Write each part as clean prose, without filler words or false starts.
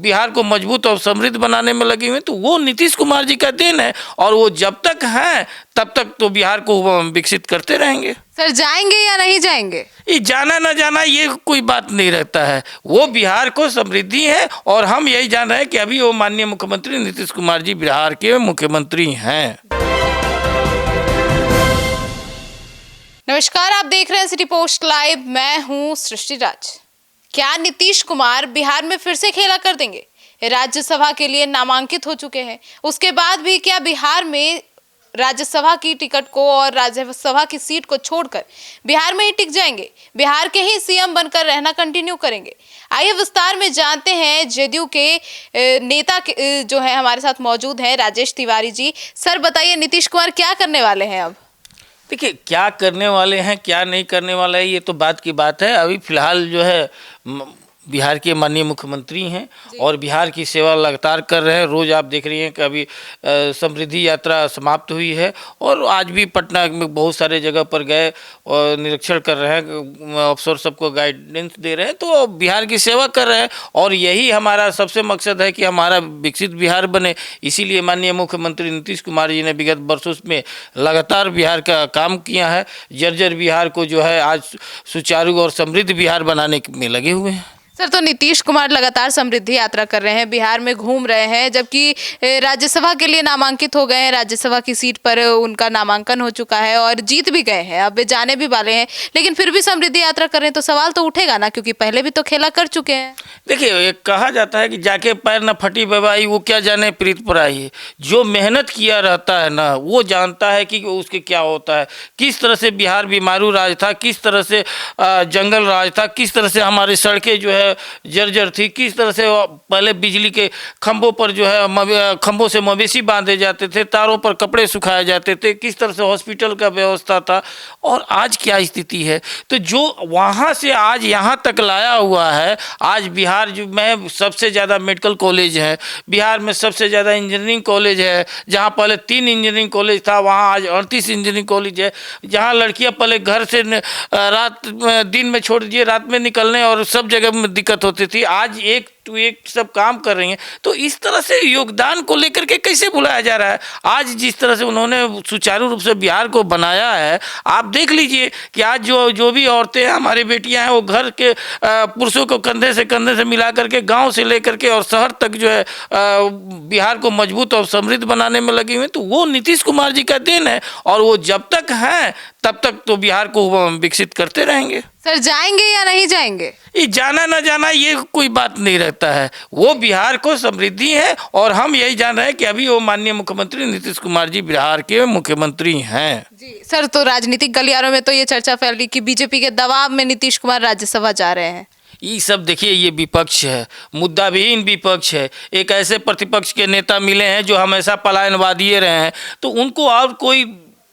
बिहार को मजबूत और समृद्ध बनाने में लगे हुए हैं, तो वो नीतीश कुमार जी का देन है। और वो जब तक हैं तब तक तो बिहार को विकसित करते रहेंगे। सर जाएंगे या नहीं जाएंगे? ये जाना ना जाना ये कोई बात नहीं रहता है, वो बिहार को समृद्धि है। और हम यही जान रहे हैं कि अभी वो माननीय मुख्यमंत्री नीतीश कुमार जी बिहार के मुख्यमंत्री हैं। नमस्कार, आप देख रहे हैं सिटी पोस्ट लाइव। मैं हूं सृष्टि राज। क्या नीतीश कुमार बिहार में फिर से खेला कर देंगे? राज्यसभा के लिए नामांकित हो चुके हैं, उसके बाद भी क्या बिहार में राज्यसभा की टिकट को और राज्यसभा की सीट को छोड़कर बिहार में ही टिक जाएंगे? बिहार के ही सीएम बनकर रहना कंटिन्यू करेंगे? आइए विस्तार में जानते हैं। जेडीयू के नेता जो है हमारे साथ मौजूद हैं, राजेश तिवारी जी। सर बताइए, नीतीश कुमार क्या करने वाले हैं अब? देखिए, क्या करने वाले हैं क्या नहीं करने वाला है ये तो बात की बात है। अभी फिलहाल जो है बिहार के माननीय मुख्यमंत्री हैं और बिहार की सेवा लगातार कर रहे हैं। रोज़ आप देख रही हैं कि अभी समृद्धि यात्रा समाप्त हुई है और आज भी पटना में बहुत सारे जगह पर गए और निरीक्षण कर रहे हैं, अफसर सबको गाइडेंस दे रहे हैं, तो बिहार की सेवा कर रहे हैं। और यही हमारा सबसे मकसद है कि हमारा विकसित बिहार बने। इसीलिए माननीय मुख्यमंत्री नीतीश कुमार जी ने विगत वर्षों में लगातार बिहार का काम किया है। जर्जर बिहार को जो है आज सुचारू और समृद्ध बिहार बनाने में लगे हुए हैं। सर, तो नीतीश कुमार लगातार समृद्धि यात्रा कर रहे हैं, बिहार में घूम रहे हैं, जबकि राज्यसभा के लिए नामांकित हो गए हैं। राज्यसभा की सीट पर उनका नामांकन हो चुका है और जीत भी गए हैं, अब जाने भी वाले हैं, लेकिन फिर भी समृद्धि यात्रा कर रहे हैं, तो सवाल तो उठेगा ना, क्योंकि पहले भी तो खेला कर चुके हैं। देखिए, एक कहा जाता है कि जाके पैर न फटी बबाई, वो क्या जाने प्रीत पराई। जो मेहनत किया रहता है ना, वो जानता है कि उसके क्या होता है। किस तरह से बिहार बीमारू राज था, किस तरह से जंगल राज था, किस तरह से हमारी सड़कें जो है जर्जर थी, किस तरह से पहले बिजली के खंभों पर जो है खंभों से मवेशी बांधे जाते थे, तारों पर कपड़े सुखाए जाते थे, किस तरह से हॉस्पिटल का व्यवस्था था और आज क्या स्थिति है। तो जो वहाँ से आज यहाँ तक लाया हुआ है, आज बिहार जो में सबसे ज़्यादा मेडिकल कॉलेज है, बिहार में सबसे ज़्यादा इंजीनियरिंग कॉलेज है। जहाँ पहले 3 इंजीनियरिंग कॉलेज था, वहाँ आज 38 इंजीनियरिंग कॉलेज है। जहाँ लड़कियाँ पहले घर से दिन में छोड़ दीजिए, रात में निकलने और सब जगह में दिक्कत होती थी, आज एक टू एक सब काम कर रही हैं। तो इस तरह से योगदान को लेकर के कैसे भुलाया जा रहा है? आज जिस तरह से उन्होंने सुचारू रूप से बिहार को बनाया है, आप देख लीजिए कि आज जो भी औरतें हैं, हमारी बेटियां हैं, वो घर के पुरुषों को कंधे से मिला करके गांव से लेकर के और शहर तक जो है बिहार को मजबूत और समृद्ध बनाने में लगी हुई हैं। तो वो नीतीश कुमार जी का देन है और वो जब तक हैं तब तक तो बिहार को विकसित करते रहेंगे। सर जाएंगे या नहीं जाएंगे? ये जाना ना जाना ये कोई बात नहीं रहता है, वो बिहार को समृद्धि है। और हम यही जान रहे हैं कि अभी वो माननीय मुख्यमंत्री नीतीश कुमार जी बिहार के मुख्यमंत्री हैं। जी सर, तो राजनीतिक गलियारों में तो ये चर्चा फैल रही कि बीजेपी के दबाव में नीतीश कुमार राज्यसभा जा रहे हैं। ये सब देखिए, ये विपक्ष है, मुद्दा विहीन विपक्ष है। एक ऐसे प्रतिपक्ष के नेता मिले हैं जो हमेशा पलायनवादी रहे हैं, तो उनको और कोई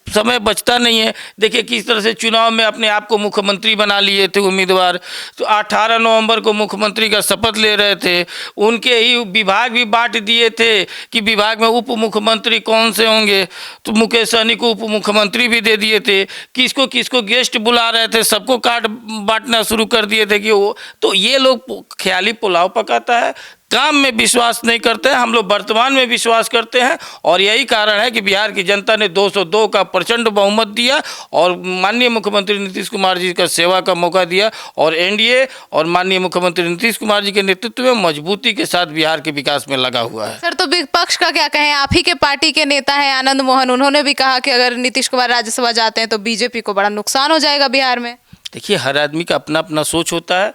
समय बचता नहीं है। देखिए किस तरह से चुनाव में अपने आप को मुख्यमंत्री बना लिए थे उम्मीदवार, तो 18 नवंबर को मुख्यमंत्री का शपथ ले रहे थे। उनके ही विभाग भी बांट दिए थे कि विभाग में उप मुख्यमंत्री कौन से होंगे, तो मुकेश सहनी को उप मुख्यमंत्री भी दे दिए थे। किसको किसको गेस्ट बुला रहे थे, सबको कार्ड बांटना शुरू कर दिए थे कि वो, तो ये लोग ख्याली पुलाव पकाता है, काम में विश्वास नहीं करते हैं। हम लोग वर्तमान में विश्वास करते हैं और यही कारण है कि बिहार की जनता ने 202 का प्रचंड बहुमत दिया और माननीय मुख्यमंत्री नीतीश कुमार जी का सेवा का मौका दिया और एनडीए और माननीय मुख्यमंत्री नीतीश कुमार जी के नेतृत्व में मजबूती के साथ बिहार के विकास में लगा हुआ है। सर, तो विपक्ष का क्या कहें? आप ही के पार्टी के नेता हैं आनंद मोहन, उन्होंने भी कहा कि अगर नीतीश कुमार राज्यसभा जाते हैं तो बीजेपी को बड़ा नुकसान हो जाएगा बिहार में। देखिए, हर आदमी का अपना अपना सोच होता है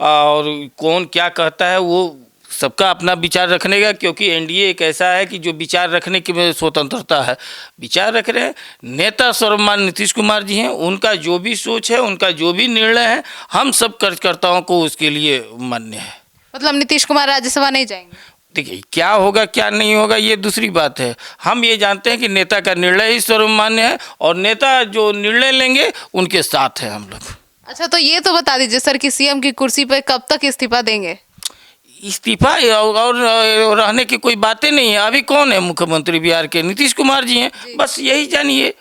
और कौन क्या कहता है वो सबका अपना विचार रखने का, क्योंकि एनडीए एक ऐसा है कि जो विचार रखने की स्वतंत्रता है, विचार रख रहे हैं। नेता सर्वमान्य नीतीश कुमार जी हैं, उनका जो भी सोच है, उनका जो भी निर्णय है, हम सब कार्यकर्ताओं को उसके लिए मान्य है। मतलब नीतीश कुमार राज्यसभा नहीं जाएंगे? देखिए, क्या होगा क्या नहीं होगा ये दूसरी बात है। हम ये जानते हैं कि नेता का निर्णय ही सर्वमान्य है और नेता जो निर्णय लेंगे उनके साथ है हम लोग। अच्छा, तो ये तो बता दीजिए सर कि सीएम की कुर्सी पर कब तक इस्तीफा देंगे? इस्तीफा और रहने की कोई बातें नहीं है। अभी कौन है मुख्यमंत्री बिहार के? नीतीश कुमार जी हैं, बस यही जानिए।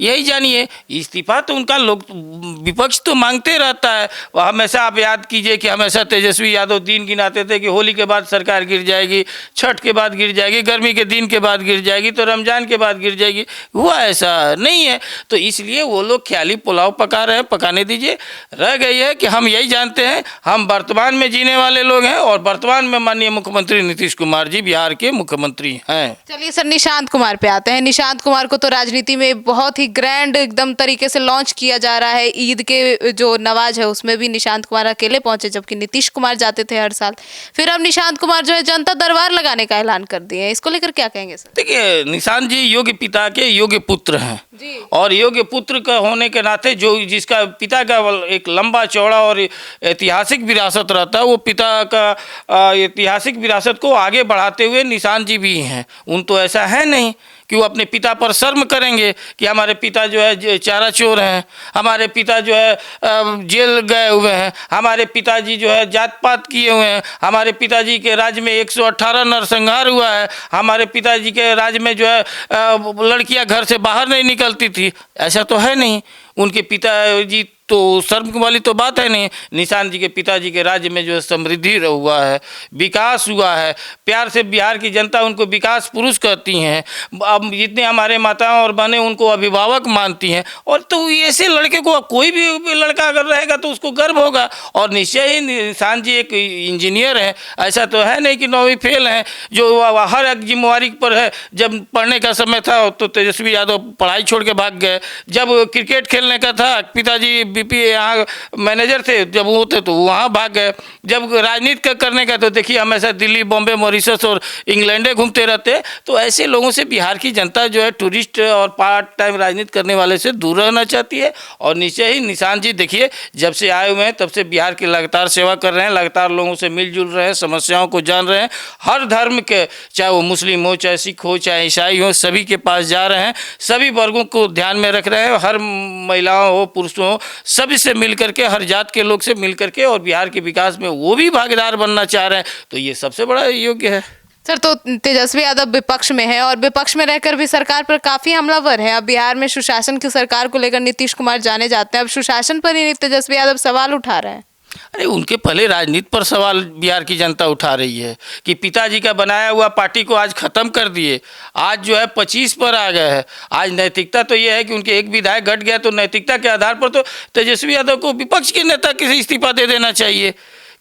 यही जानिए, इस्तीफा तो उनका लोग विपक्ष तो मांगते रहता है। वह हमेशा आप याद कीजिए कि हमेशा तेजस्वी यादव दिन गिनाते थे कि होली के बाद सरकार गिर जाएगी, छठ के बाद गिर जाएगी, गर्मी के दिन के बाद गिर जाएगी, तो रमजान के बाद गिर जाएगी। हुआ ऐसा नहीं है। तो इसलिए वो लोग ख्याली पुलाव पका रहे हैं, पकाने दीजिए। रह गई है कि हम यही जानते हैं, हम वर्तमान में जीने वाले लोग हैं और वर्तमान में माननीय मुख्यमंत्री नीतीश कुमार जी बिहार के मुख्यमंत्री हैं। चलिए सर, निशांत कुमार पे आते हैं। निशांत कुमार को तो राजनीति में बहुत ही ग्रैंड एकदम तरीके से लॉन्च किया जा रहा है। ईद के जो नवाज है उसमें भी निशांत कुमार अकेले पहुंचे, जबकि नीतीश कुमार जाते थे हर साल। फिर अब निशांत कुमार जो है जनता दरबार लगाने का ऐलान कर दिए हैं। इसको लेकर क्या कहेंगे सर? देखिए, निशांत जी योग्य पिता के योग्य पुत्र हैं जी। और योग्य पुत्र का होने के नाते जो जिसका पिता का एक लंबा चौड़ा और ऐतिहासिक विरासत रहता है, वो पिता का ऐतिहासिक विरासत को आगे बढ़ाते हुए निशांत जी भी हैं। उन तो ऐसा है नहीं कि वो अपने पिता पर शर्म करेंगे कि हमारे पिता जो है चारा चोर हैं, हमारे पिता जो है जेल गए हुए हैं, हमारे पिताजी जो है जात पात किए हुए हैं, हमारे पिताजी के राज्य में 118 नरसंहार हुआ है, हमारे पिताजी के राज्य में जो है लड़कियां घर से बाहर नहीं निकलती थी। ऐसा तो है नहीं। उनके पिताजी तो शर्म वाली तो बात है नहीं। निशांत जी के पिताजी के राज्य में जो है समृद्धि हुआ है, विकास हुआ है। प्यार से बिहार की जनता उनको विकास पुरुष कहती हैं। अब जितने हमारे माताएं और बहनें उनको अभिभावक मानती हैं। और तो ऐसे लड़के को कोई भी लड़का अगर रहेगा तो उसको गर्व होगा। और निश्चय ही निशांत जी एक इंजीनियर हैं। ऐसा तो है नहीं कि 9वीं फेल हैं, जो हर एक जिम्मेवारी पर है। जब पढ़ने का समय था तो तेजस्वी यादव पढ़ाई छोड़ के भाग गए। जब क्रिकेट खेलने का था, पिताजी बीपी यहाँ मैनेजर थे, जब वो थे तो वहाँ भाग गए। जब राजनीति करने का तो देखिए हमेशा दिल्ली, बॉम्बे, मॉरिशस और इंग्लैंड घूमते रहते। तो ऐसे लोगों से बिहार की जनता जो है टूरिस्ट और पार्ट टाइम राजनीति करने वाले से दूर रहना चाहती है। और निश्चय ही निशांत जी देखिए जब से आए हुए हैं तब से बिहार की लगातार सेवा कर रहे हैं, लगातार लोगों से मिलजुल रहे हैं, समस्याओं को जान रहे हैं। हर धर्म के, चाहे वो मुस्लिम हो, चाहे सिख हो, चाहे ईसाई हो, सभी के पास जा रहे हैं, सभी वर्गों को ध्यान में रख रहे हैं। हर महिलाओं हो, पुरुषों हो, सभी से मिल करके, हर जात के लोग से मिल करके और बिहार के विकास में वो भी भागीदार बनना चाह रहे हैं। तो ये सबसे बड़ा योग्य है। सर, तो तेजस्वी यादव विपक्ष में है और विपक्ष में रहकर भी सरकार पर काफी हमलावर है। अब बिहार में सुशासन की सरकार को लेकर नीतीश कुमार जाने जाते हैं, अब सुशासन पर ही तेजस्वी यादव सवाल उठा रहे हैं। अरे उनके पहले राजनीति पर सवाल बिहार की जनता उठा रही है कि पिताजी का बनाया हुआ पार्टी को आज खत्म कर दिए, आज जो है 25 पर आ गए हैं। आज नैतिकता तो ये है कि उनके एक विधायक घट गया तो नैतिकता के आधार पर तो तेजस्वी यादव को विपक्ष के नेता किसी इस्तीफा दे देना चाहिए,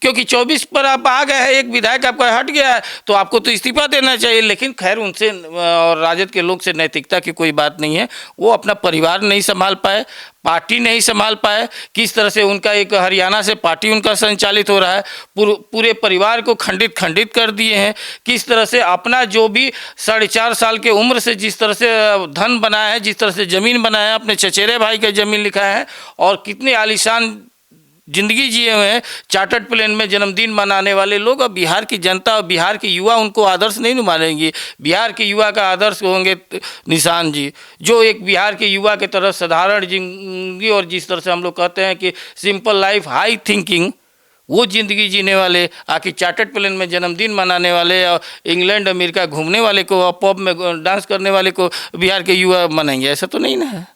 क्योंकि 24 पर आप आ गए हैं, एक विधायक आपका हट गया है तो आपको तो इस्तीफा देना चाहिए। लेकिन खैर उनसे और राजद के लोग से नैतिकता की कोई बात नहीं है। वो अपना परिवार नहीं संभाल पाए, पार्टी नहीं संभाल पाए। किस तरह से उनका एक हरियाणा से पार्टी उनका संचालित हो रहा है, पूरे परिवार को खंडित कर दिए हैं। किस तरह से अपना जो भी 4.5 साल के उम्र से जिस तरह से धन बनाया है, जिस तरह से ज़मीन बनाया है, अपने चचेरे भाई का ज़मीन लिखा है और कितने आलीशान जिंदगी जिए हुए हैं। चार्टर्ड प्लेन में जन्मदिन मनाने वाले लोग, और बिहार की जनता और बिहार के युवा उनको आदर्श नहीं मानेंगे। बिहार के युवा का आदर्श होंगे निशांत जी, जो एक बिहार के युवा की तरह साधारण जिंदगी और जिस तरह से हम लोग कहते हैं कि सिंपल लाइफ हाई थिंकिंग, वो ज़िंदगी जीने वाले, आके चार्टर्ड प्लेन में जन्मदिन मनाने वाले और इंग्लैंड अमेरिका घूमने वाले को और पब में डांस करने वाले को बिहार के युवा मनाएंगे? ऐसा तो नहीं ना है।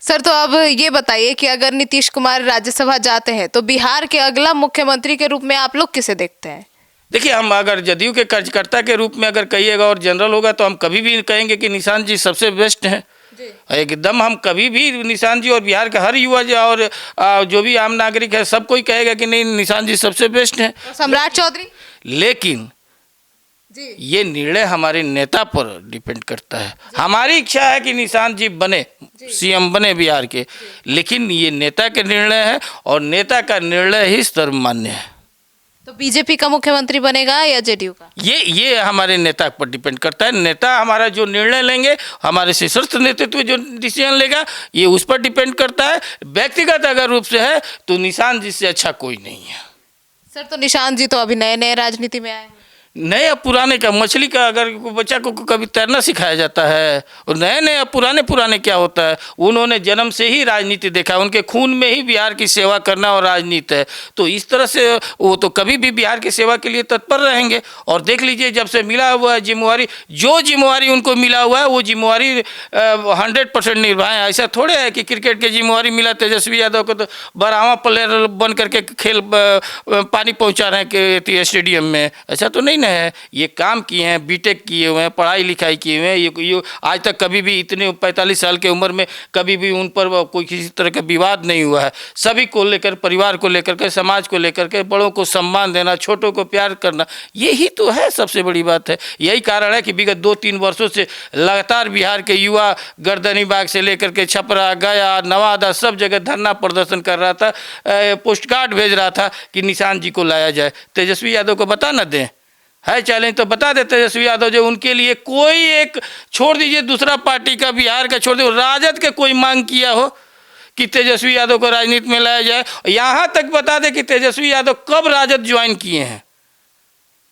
सर, तो अब ये बताइए कि अगर नीतीश कुमार राज्यसभा जाते हैं तो बिहार के अगला मुख्यमंत्री के रूप में आप लोग किसे देखते हैं? देखिए, हम अगर जदयू के कार्यकर्ता के रूप में अगर कहिएगा और जनरल होगा तो हम कभी भी कहेंगे कि निशांत जी सबसे बेस्ट हैं। एकदम हम कभी भी निशांत जी और बिहार का हर युवा और जो भी आम नागरिक है सब कोई कहेगा कि नहीं निशांत जी सबसे बेस्ट हैं। सम्राट चौधरी? लेकिन ये निर्णय हमारे नेता पर डिपेंड करता है। हमारी इच्छा है कि निशांत जी बने, सीएम बने बिहार के, लेकिन ये नेता के निर्णय है और नेता का निर्णय ही सर्वमान्य है। तो बीजेपी का मुख्यमंत्री बनेगा या जेडीयू का? ये हमारे नेता पर डिपेंड करता है। नेता हमारा जो निर्णय लेंगे, हमारे शीर्षस्थ नेतृत्व जो डिसीजन लेगा, ये उस पर डिपेंड करता है। व्यक्तिगत अगर रूप से है तो निशांत जी से अच्छा कोई नहीं है। सर, तो निशांत जी तो अभी नए नए राजनीति में आए हैं। नए पुराने का मछली का अगर बच्चा को कभी तैरना सिखाया जाता है, और नए नए पुराने पुराने क्या होता है। उन्होंने जन्म से ही राजनीति देखा, उनके खून में ही बिहार की सेवा करना और राजनीति है। तो इस तरह से वो तो कभी भी बिहार की सेवा के लिए तत्पर रहेंगे। और देख लीजिए, जब से मिला हुआ है जिम्मेवारी, जो जिम्मेवारी उनको मिला हुआ है वो जिम्मेवारी 100% निभाएं। ऐसा थोड़े है कि क्रिकेट की जिम्मेवारी मिला तेजस्वी यादव को तो बरावा प्लेयर बन करके खेल पानी पहुँचा रहे हैं स्टेडियम में, ऐसा तो नहीं है। ये काम किए हैं, बीटेक किए हुए हैं, पढ़ाई लिखाई किए हुए हैं। ये आज तक कभी भी इतने 45 साल की उम्र में कभी भी उन पर कोई किसी तरह का विवाद नहीं हुआ है। सभी को लेकर, परिवार को लेकर के, समाज को लेकर के, बड़ों को सम्मान देना, छोटों को प्यार करना, यही तो है सबसे बड़ी बात है। यही कारण है कि विगत 2-3 वर्षों से लगातार बिहार के युवा गर्दनीबाग से लेकर के छपरा, गया, नवादा सब जगह धरना प्रदर्शन कर रहा था, पोस्ट कार्ड भेज रहा था कि निशांत जी को लाया जाए। तेजस्वी यादव को बता न दें, है चैलेंज तो बता देते तेजस्वी यादव जो उनके लिए कोई एक, छोड़ दीजिए दूसरा पार्टी का, बिहार का छोड़ दीजिए, राजद का कोई मांग किया हो कि तेजस्वी यादव को राजनीति में लाया जाए। यहाँ तक बता दें कि तेजस्वी यादव कब राजद ज्वाइन किए हैं,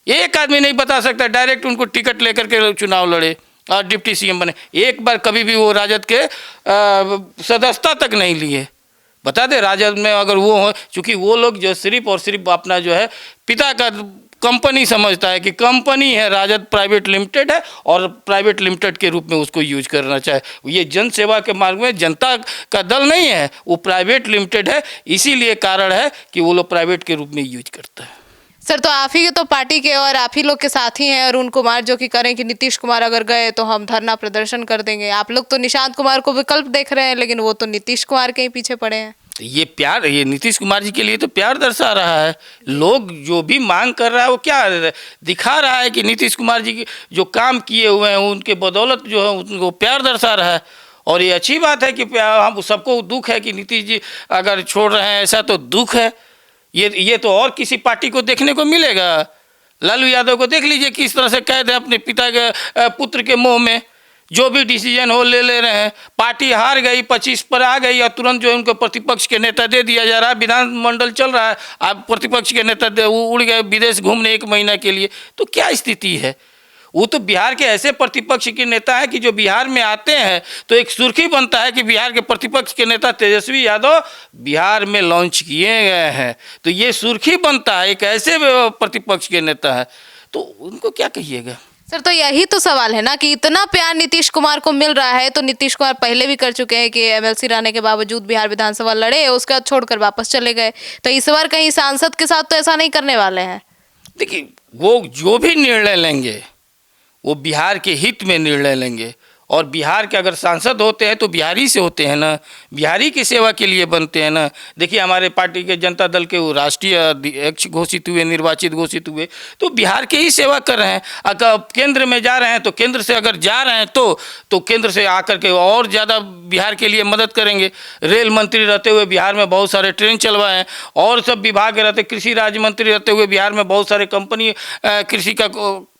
एक आदमी नहीं बता सकता। डायरेक्ट उनको टिकट लेकर के चुनाव लड़े और डिप्टी सीएम बने, एक बार कभी भी वो राजद के सदस्यता तक नहीं लिए। बता दे राजद में अगर वो हो, चूँकि वो लोग जो सिर्फ और सिर्फ अपना जो है पिता का कंपनी समझता है कि कंपनी है, राजद प्राइवेट लिमिटेड है और प्राइवेट लिमिटेड के रूप में उसको यूज करना चाहे। ये जन सेवा के मार्ग में जनता का दल नहीं है, वो प्राइवेट लिमिटेड है, इसीलिए कारण है कि वो लोग प्राइवेट के रूप में यूज करता है। सर, तो आप ही के तो पार्टी के और आप ही लोग के साथी हैं अरुण कुमार, जो कि करें कि नीतीश कुमार अगर गए तो हम धरना प्रदर्शन कर देंगे। आप लोग तो निशांत कुमार को विकल्प देख रहे हैं, लेकिन वो तो नीतीश कुमार के ही पीछे पड़े हैं। ये प्यार, ये नीतीश कुमार जी के लिए तो प्यार दर्शा रहा है। लोग जो भी मांग कर रहा है वो क्या दिखा रहा है कि नीतीश कुमार जी जो काम किए हुए हैं उनके बदौलत जो है उनको प्यार दर्शा रहा है। और ये अच्छी बात है कि हम सबको दुख है कि नीतीश जी अगर छोड़ रहे हैं, ऐसा तो दुख है। ये तो और किसी पार्टी को देखने को मिलेगा। लालू यादव को देख लीजिए किस तरह से कैद है अपने पिता के पुत्र के मुँह में, जो भी डिसीजन हो ले रहे हैं। पार्टी हार गई, 25 पर आ गई और तुरंत जो है उनको प्रतिपक्ष के नेता दे दिया जा रहा है। विधानमंडल चल रहा है, अब प्रतिपक्ष के नेता उड़ गए विदेश घूमने 1 महीना के लिए। तो क्या स्थिति है। वो तो बिहार के ऐसे प्रतिपक्ष के नेता हैं कि जो बिहार में आते हैं तो एक सुर्खी बनता है कि बिहार के प्रतिपक्ष के नेता तेजस्वी यादव बिहार में लॉन्च किए गए हैं। तो ये सुर्खी बनता है, एक ऐसे प्रतिपक्ष के नेता है, तो उनको क्या कहिएगा। सर, तो यही तो सवाल है ना कि इतना प्यार नीतीश कुमार को मिल रहा है, तो नीतीश कुमार पहले भी कर चुके हैं कि एमएलसी रहने के बावजूद बिहार विधानसभा लड़े, उसके बाद छोड़कर वापस चले गए। तो इस बार कहीं सांसद के साथ तो ऐसा नहीं करने वाले हैं। देखिए, वो जो भी निर्णय लेंगे वो बिहार के हित में निर्णय लेंगे। और बिहार के अगर सांसद होते हैं तो बिहारी से होते हैं ना, बिहारी की सेवा के लिए बनते हैं ना। देखिए, हमारे पार्टी के जनता दल के वो राष्ट्रीय अध्यक्ष घोषित हुए, निर्वाचित घोषित हुए, तो बिहार के ही सेवा कर रहे हैं। अगर केंद्र में जा रहे हैं तो केंद्र से अगर जा रहे हैं तो केंद्र से आकर के और ज़्यादा बिहार के लिए मदद करेंगे। रेल मंत्री रहते हुए बिहार में बहुत सारे ट्रेन चलवाए हैं, और सब विभाग रहते, कृषि राज्य मंत्री रहते हुए बिहार में बहुत सारे कंपनी कृषि का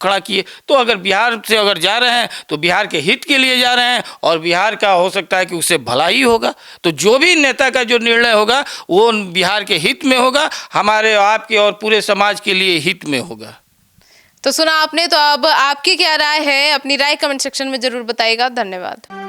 खड़ा किए। तो अगर बिहार से अगर जा रहे हैं तो बिहार के हित के लिए जा रहे हैं, और बिहार का हो सकता है कि उससे भला ही होगा। तो जो भी नेता का जो निर्णय होगा वो बिहार के हित में होगा, हमारे आपके और पूरे समाज के लिए हित में होगा। तो सुना आपने, तो अब आपकी क्या राय है, अपनी राय कमेंट सेक्शन में जरूर बताइएगा। धन्यवाद।